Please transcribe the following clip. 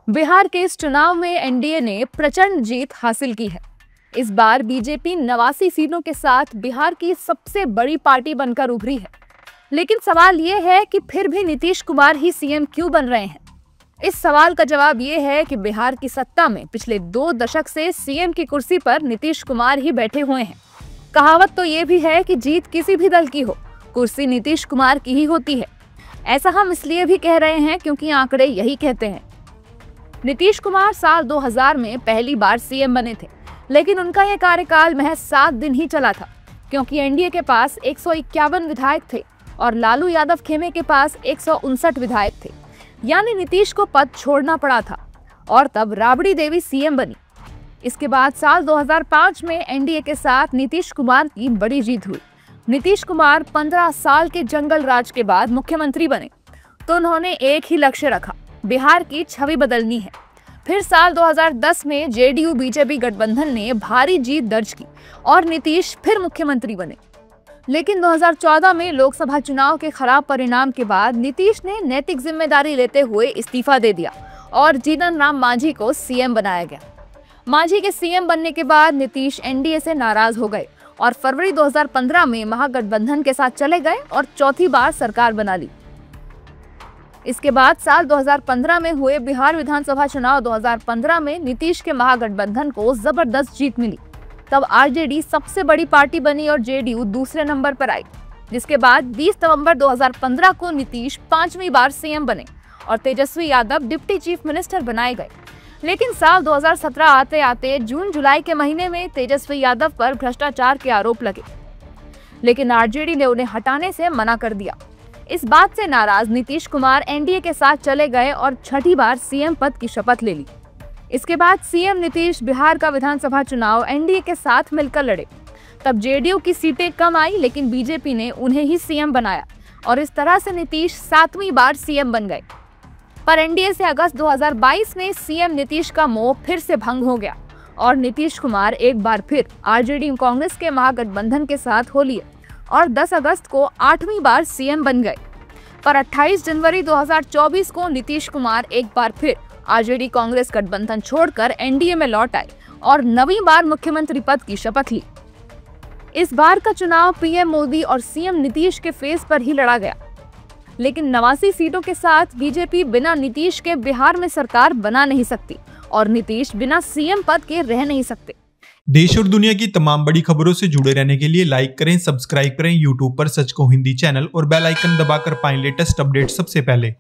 बिहार के इस चुनाव में एनडीए ने प्रचंड जीत हासिल की है। इस बार बीजेपी 89 सीटों के साथ बिहार की सबसे बड़ी पार्टी बनकर उभरी है। लेकिन सवाल ये है कि फिर भी नीतीश कुमार ही सीएम क्यों बन रहे हैं? इस सवाल का जवाब ये है कि बिहार की सत्ता में पिछले 2 दशक से सीएम की कुर्सी पर नीतीश कुमार ही बैठे हुए हैं। कहावत तो ये भी है कि जीत किसी भी दल की हो, कुर्सी नीतीश कुमार की ही होती है। ऐसा हम इसलिए भी कह रहे हैं क्योंकि आंकड़े यही कहते हैं। नीतीश कुमार साल 2000 में पहली बार सीएम बने थे, लेकिन उनका यह कार्यकाल महज 7 दिन ही चला था, क्योंकि एनडीए के पास 151 विधायक थे और लालू यादव खेमे के पास 159 विधायक थे। यानी नीतीश को पद छोड़ना पड़ा था और तब राबड़ी देवी सीएम बनी। इसके बाद साल 2005 में एनडीए के साथ नीतीश कुमार की बड़ी जीत हुई। नीतीश कुमार 15 साल के जंगल राज के बाद मुख्यमंत्री बने तो उन्होंने एक ही लक्ष्य रखा, बिहार की छवि बदलनी है। फिर साल 2010 में जेडीयू बीजेपी गठबंधन ने भारी जीत दर्ज की और नीतीश फिर मुख्यमंत्री बने। लेकिन 2014 में लोकसभा चुनाव के खराब परिणाम के बाद नीतीश ने नैतिक जिम्मेदारी लेते हुए इस्तीफा दे दिया और जीतन राम मांझी को सीएम बनाया गया। मांझी के सीएम बनने के बाद नीतीश एनडीए से नाराज हो गए और फरवरी 2015 में महागठबंधन के साथ चले गए और चौथी बार सरकार बना ली। इसके बाद साल 2015 में हुए बिहार विधानसभा चुनाव 2015 में नीतीश के महागठबंधन को जबरदस्त जीत मिली। तब आरजेडी सबसे बड़ी पार्टी बनी और जेडीयू दूसरे नंबर पर आई, जिसके बाद 20 नवंबर 2015 को नीतीश 5वीं बार सीएम बने और Tejashwi Yadav deputy chief minister बनाए गए। लेकिन साल 2017 आते आते जून जुलाई के महीने में तेजस्वी यादव पर भ्रष्टाचार के आरोप लगे, लेकिन आरजेडी ने उन्हें हटाने से मना कर दिया। इस बात से नाराज नीतीश कुमार एनडीए के साथ चले गए और छठी बार सीएम पद की शपथ ले ली। इसके बाद सीएम नीतीश बिहार का विधानसभा चुनाव एनडीए के साथ मिलकर लड़े। तब जेडीयू की सीटें कम आई, लेकिन बीजेपी ने उन्हें ही सीएम बनाया और इस तरह से नीतीश 7वीं बार सीएम बन गए। पर एनडीए से अगस्त 2022 में सीएम नीतीश का मोह फिर से भंग हो गया और नीतीश कुमार एक बार फिर आरजेडी कांग्रेस के महागठबंधन के साथ हो लिए और 10 अगस्त को 8वीं बार सीएम बन गए। पर 28 जनवरी 2024 को नीतीश कुमार एक बार फिर आरजेडी कांग्रेस गठबंधन छोड़कर एनडीए में लौट आए और 9वीं बार मुख्यमंत्री पद की शपथ ली। इस बार का चुनाव पीएम मोदी और सीएम नीतीश के फेस पर ही लड़ा गया, लेकिन 89 सीटों के साथ बीजेपी बिना नीतीश के बिहार में सरकार बना नहीं सकती और नीतीश बिना सीएम पद के रह नहीं सकते। देश और दुनिया की तमाम बड़ी खबरों से जुड़े रहने के लिए लाइक करें, सब्सक्राइब करें यूट्यूब पर सच को हिंदी चैनल और बेल आइकन दबाकर पाएं लेटेस्ट अपडेट सबसे पहले।